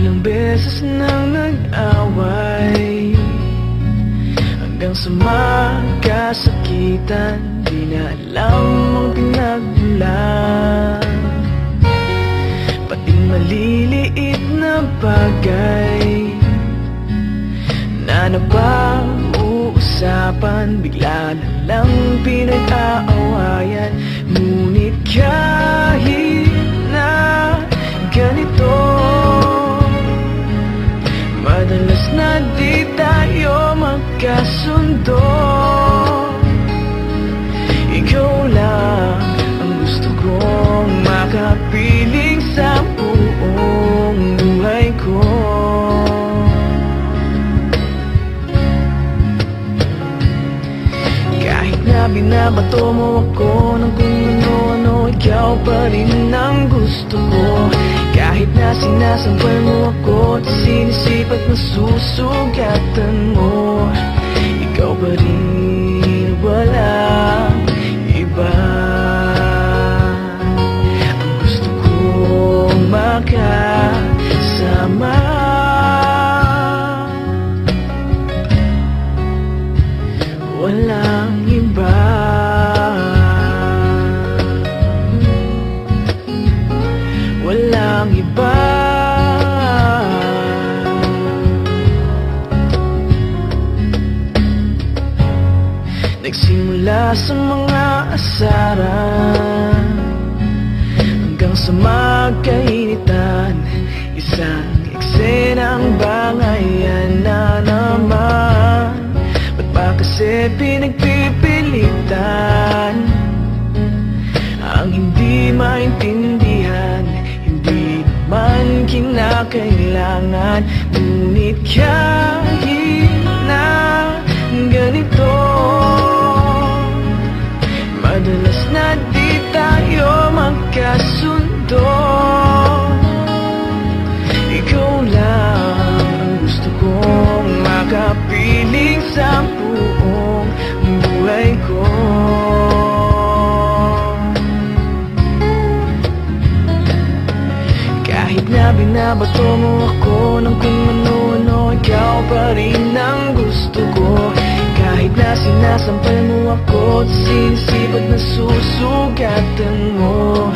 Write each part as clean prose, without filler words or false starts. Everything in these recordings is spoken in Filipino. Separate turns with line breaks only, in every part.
Ilang beses nang nag-away, hanggang sa magkasakitan. Di na alam ang pinagmulan, pati maliliit na bagay na napag-uusapan, bigla na lang pinag-aawayan. Ngunit kahit na ganito, madalas na di tayo magkasundo. Ikaw lang ang gusto kong makapiling sa buong buhay ko. Kahit na binabato mo ako ng kung ano-ano, ikaw pa rin ang gusto ko. Kahit na sinasampal mo ako at sinisipat na susugatan mo, ikaw pa rin, walang iba. Ang gusto kong makasama, walang iba. Walang iba. Nagsimula sa mga asaran, hanggang sa magkainitan, isang eksenang bangayan na naman. Ba't ba kasi pinagpipilitan ang hindi maintindihan? Hindi naman kinakailangan. Ngunit kahit na ganito, madalas na di tayo magkasundo. Ikaw lang ang gusto kong makapiling sa buong buhay ko. Kahit na binabato mo ako ng kung ano-ano, ikaw pa rin ang gusto ko. Kahit na sinasampal mo ako at sinisipat na susugatan mo,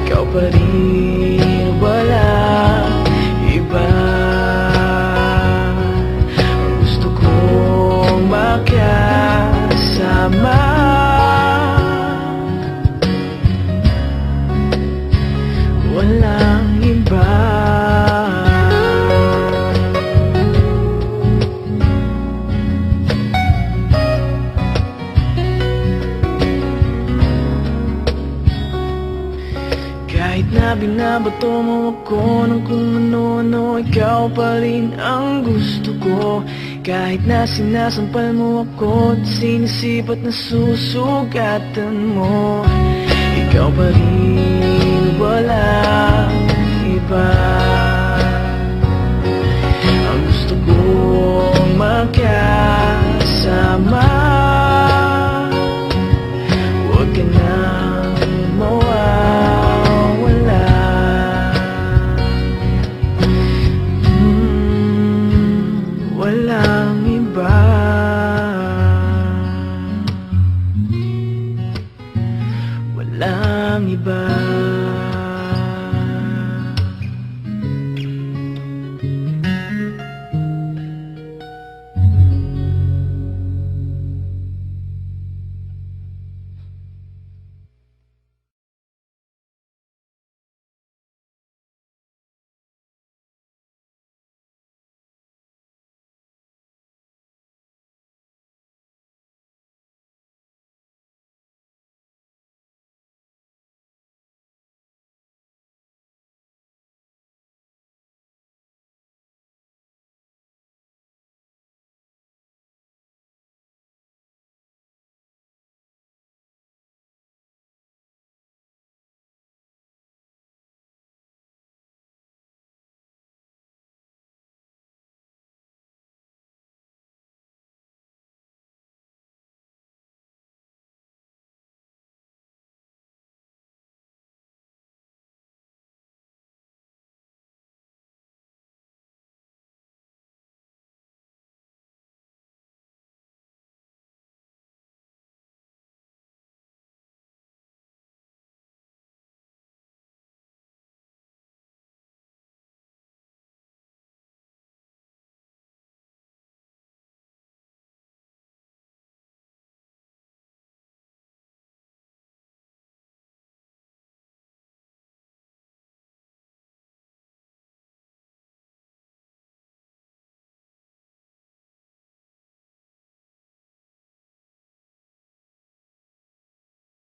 ikaw pa rin, walang iba. Ang gusto kong makasama, walang iba. Kahit na binabato mo ako ng kung ano-ano, ikaw pa rin ang gusto ko. Kahit na sinasampal mo ako at sinisipat na susugatan mo, ikaw pa rin, walang iba.